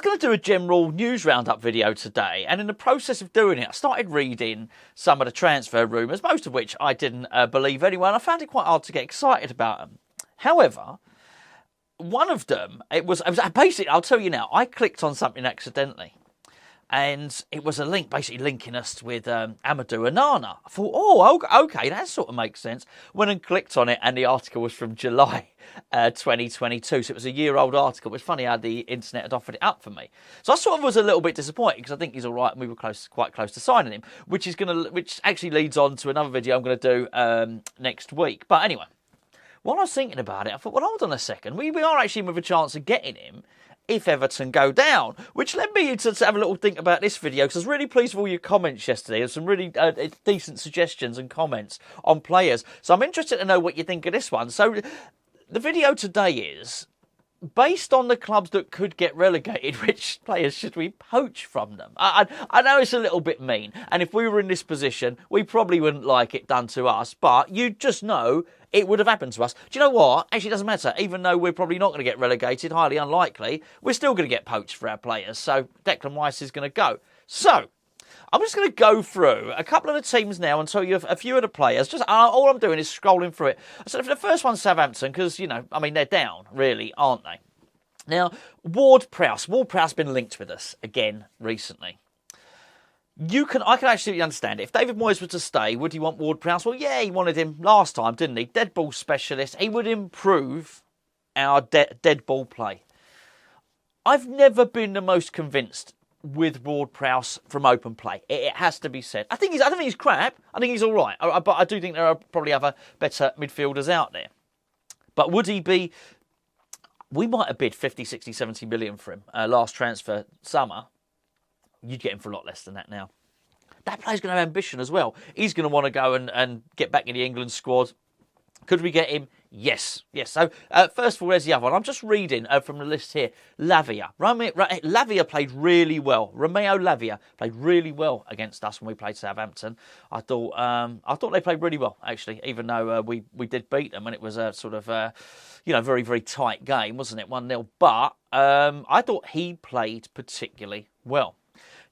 was going to do a general news roundup video today, and in the process of doing it, I started reading some of the transfer rumours, most of which I didn't believe anyway, and I found it quite hard to get excited about them. However, one of them, it was basically, I'll tell you now, I clicked on something accidentally. And it was a link basically linking us with Amadou Onana. I thought, oh, okay, that sort of makes sense. Went and clicked on it, and the article was from July 2022. So it was a year-old article. It was funny how the internet had offered it up for me. So I sort of was a little bit disappointed because I think he's all right, and we were quite close to signing him, which actually leads on to another video I'm going to do next week. But anyway, while I was thinking about it, I thought, well, hold on a second. We are actually with a chance of getting him if Everton go down, which led me to have a little think about this video, because I was really pleased with all your comments yesterday. There's some really decent suggestions and comments on players. So I'm interested to know what you think of this one. So the video today is, based on the clubs that could get relegated, which players should we poach from them? I know it's a little bit mean, and if we were in this position, we probably wouldn't like it done to us, but you just know it would have happened to us. Do you know what? Actually, it doesn't matter. Even though we're probably not going to get relegated, highly unlikely, we're still going to get poached for our players. So Declan Rice is going to go. So I'm just going to go through a couple of the teams now and tell you a few of the players. Just all I'm doing is scrolling through it. So the first one's Southampton, because, they're down, really, aren't they? Now, Ward-Prowse. Ward-Prowse has been linked with us again recently. I can actually understand it. If David Moyes were to stay, would he want Ward-Prowse? Well, yeah, he wanted him last time, didn't he? Dead ball specialist. He would improve our dead ball play. I've never been the most convinced with Ward-Prowse from open play. It has to be said. I think he's crap. I think he's all right. But I do think there are probably other better midfielders out there. But would he be? We might have bid 50, 60, 70 million for him last transfer summer. You'd get him for a lot less than that now. That player's going to have ambition as well. He's going to want to go and get back in the England squad. Could we get him? Yes. So, first of all, there's the other one. I'm just reading from the list here. Lavia. Lavia played really well. Romeo Lavia played really well against us when we played Southampton. I thought they played really well, actually, even though we did beat them, and it was a sort of, very, very tight game, wasn't it? 1-0. But I thought he played particularly well.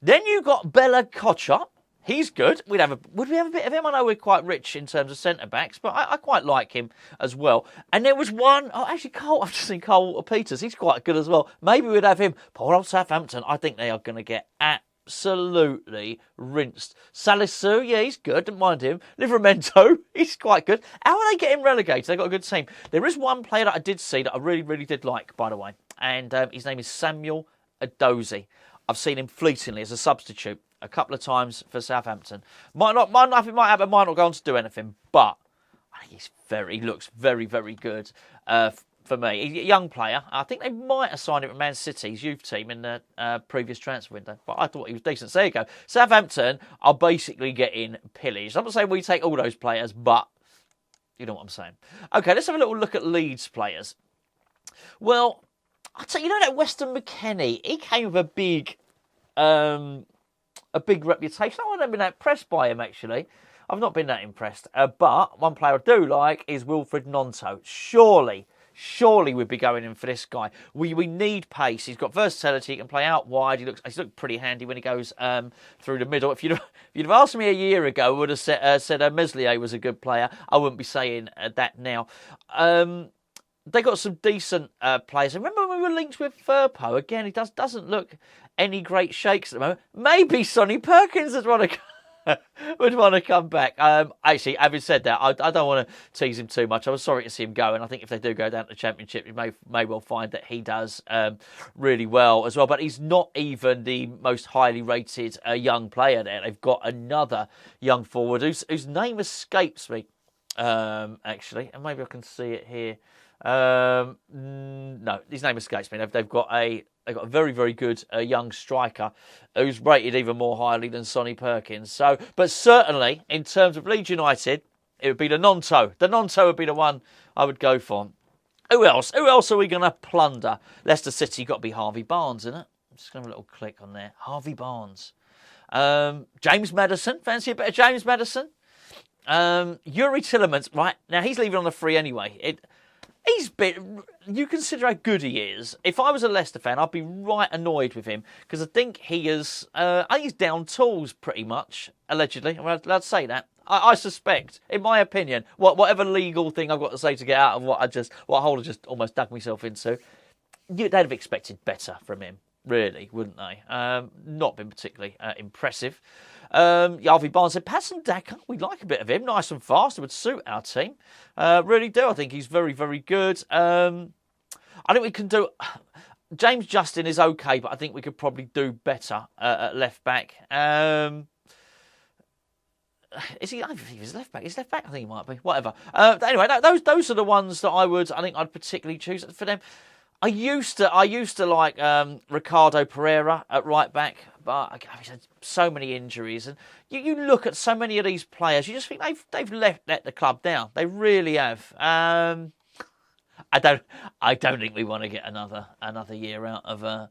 Then you got Bella Kocher. He's good. Would we have a bit of him? I know we're quite rich in terms of centre-backs, but I quite like him as well. And there was one, I've just seen Cole Peters. He's quite good as well. Maybe we'd have him. Poor old Southampton. I think they are going to get absolutely rinsed. Salisu, yeah, he's good. Don't mind him. Livramento, he's quite good. How are they getting relegated? They've got a good team. There is one player that I did see that I really, really did like, by the way. And his name is Samuel Edozie. I've seen him fleetingly as a substitute a couple of times for Southampton. Nothing might happen, might not go on to do anything, but I think he looks very, very good for me. He's a young player. I think they might have signed him at Man City's youth team in the previous transfer window, but I thought he was decent. So there you go. Southampton are basically getting pillaged. I'm not saying we take all those players, but you know what I'm saying. Okay, let's have a little look at Leeds players. Well, I'll tell you, that Weston McKennie, he came with a big reputation. I haven't been that impressed by him, actually. I've not been that impressed. But one player I do like is Wilfred Gnonto. Surely we'd be going in for this guy. We need pace. He's got versatility. He can play out wide. He's looked pretty handy when he goes through the middle. If you'd have asked me a year ago, I would have said Meslier was a good player. I wouldn't be saying that now. They got some decent players. Remember when we were linked with Firpo? Again, he doesn't look any great shakes at the moment. Maybe Sonny Perkins would want to come back. Actually, having said that, I don't want to tease him too much. I was sorry to see him go, and I think if they do go down to the Championship, you may well find that he does really well as well. But he's not even the most highly rated young player there. They've got another young forward whose name escapes me, actually, and maybe I can see it here. No, his name escapes me. They've got a very, very good young striker who's rated even more highly than Sonny Perkins. So, but certainly in terms of Leeds United, it would be the Gnonto. The Gnonto would be the one I would go for. Who else? Who else are we going to plunder? Leicester City got to be Harvey Barnes, isn't it? I'm just going to have a little click on there. Harvey Barnes. James Maddison. Fancy a bit of James Maddison? Yuri Tillemans. Right now, he's leaving on the free anyway. He's been... You consider how good he is. If I was a Leicester fan, I'd be right annoyed with him because I think he is... I think he's down tools pretty much, allegedly. I'm allowed to say that. I suspect, in my opinion, whatever legal thing I've got to say to get out of what Holder just almost dug myself into, they'd have expected better from him, really, wouldn't they? Not been particularly impressive. Harvey Barnes said, Maddison, we like a bit of him, nice and fast. It would suit our team. Really do. I think he's very, very good. I think we can do... James Justin is okay, but I think we could probably do better at left back. Is he? I don't think he's left back. He's left back. I think he might be. Whatever. Anyway, those are the ones that I'd particularly choose for them. I used to like Ricardo Pereira at right back, but he's had so many injuries, and you look at so many of these players, you just think they've let the club down. They really have. I don't think we want to get another year out of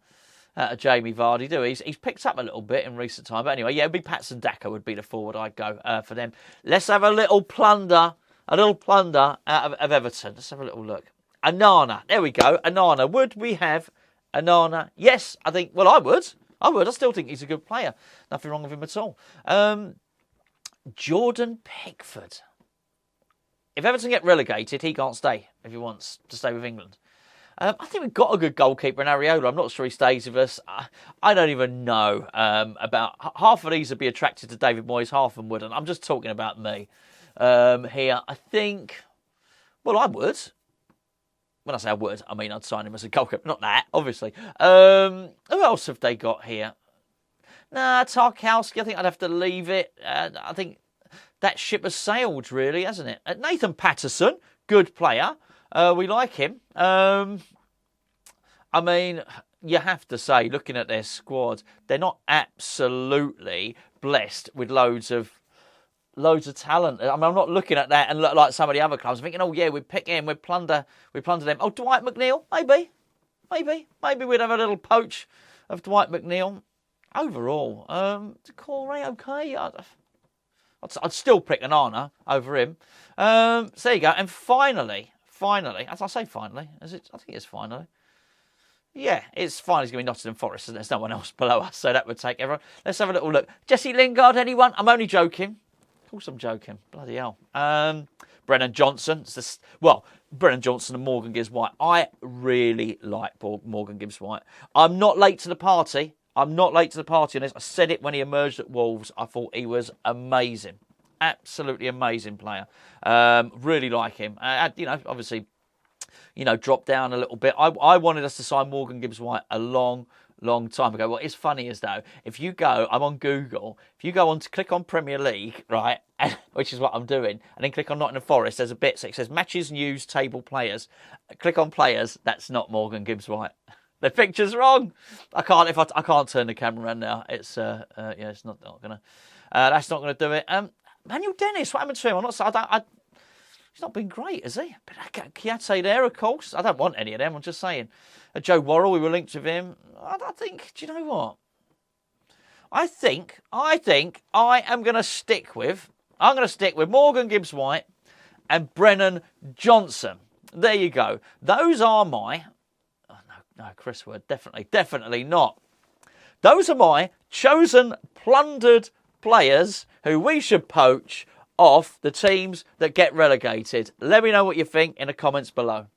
Jamie Vardy, do we? He's picked up a little bit in recent time, but anyway, yeah, it'd be Patson Daka would be the forward I'd go for them. Let's have a little plunder out of Everton. Let's have a little look. Onana, there we go. Onana, would we have Onana? Yes, I think. Well, I would. I still think he's a good player. Nothing wrong with him at all. Jordan Pickford. If Everton get relegated, he can't stay if he wants to stay with England. I think we've got a good goalkeeper in Areola. I'm not sure he stays with us. I don't even know about... Half of these would be attracted to David Moyes, half of them wouldn't. I'm just talking about me here. I think... Well, I would. When I say I would, I mean I'd sign him as a goalkeeper. Not that, obviously. Who else have they got here? Nah, Tarkowski, I think I'd have to leave it. I think that ship has sailed, really, hasn't it? Nathan Patterson, good player. We like him. I mean, you have to say, looking at their squad, they're not absolutely blessed with loads of talent. I mean, I'm not looking at that and look like some of the other clubs. I'm thinking, oh yeah, we'd pick him, we'd plunder them. Oh, Dwight McNeil, maybe we'd have a little poach of Dwight McNeil. Overall, Decore, okay. I'd still pick Onana over him. So there you go. And finally, as I say finally, I think it's finally. Yeah, it's fine. It's going to be Nottingham Forest, and there's no one else below us, so that would take everyone. Let's have a little look. Jesse Lingard, anyone? I'm only joking. Of course I'm joking. Bloody hell. Brennan Johnson. Brennan Johnson and Morgan Gibbs-White. I really like Morgan Gibbs-White. I'm not late to the party on this. I said it when he emerged at Wolves. I thought he was amazing. Absolutely amazing player. Really like him. Obviously, dropped down a little bit. I wanted us to sign Morgan Gibbs-White a long time ago. What is funny is, though, if you go, I'm on Google, if you go on to click on Premier League, right, which is what I'm doing, and then click on Nottingham Forest, there's a bit, so it says matches, news, table, players. Click on players, that's not Morgan Gibbs-White. The picture's wrong. I can't turn the camera around now. It's it's not gonna. That's not gonna do it. Manuel Dennis, what happened to him? He's not been great, has he? But Kiate there, of course. I don't want any of them. I'm just saying. Joe Worrell, we were linked with him. I think. Do you know what? I think I am going to stick with. I'm going to stick with Morgan Gibbs-White and Brennan Johnson. There you go. Those are my. Oh, no, Chris Word, definitely not. Those are my chosen plundered players who we should poach off the teams that get relegated. Let me know what you think in the comments below.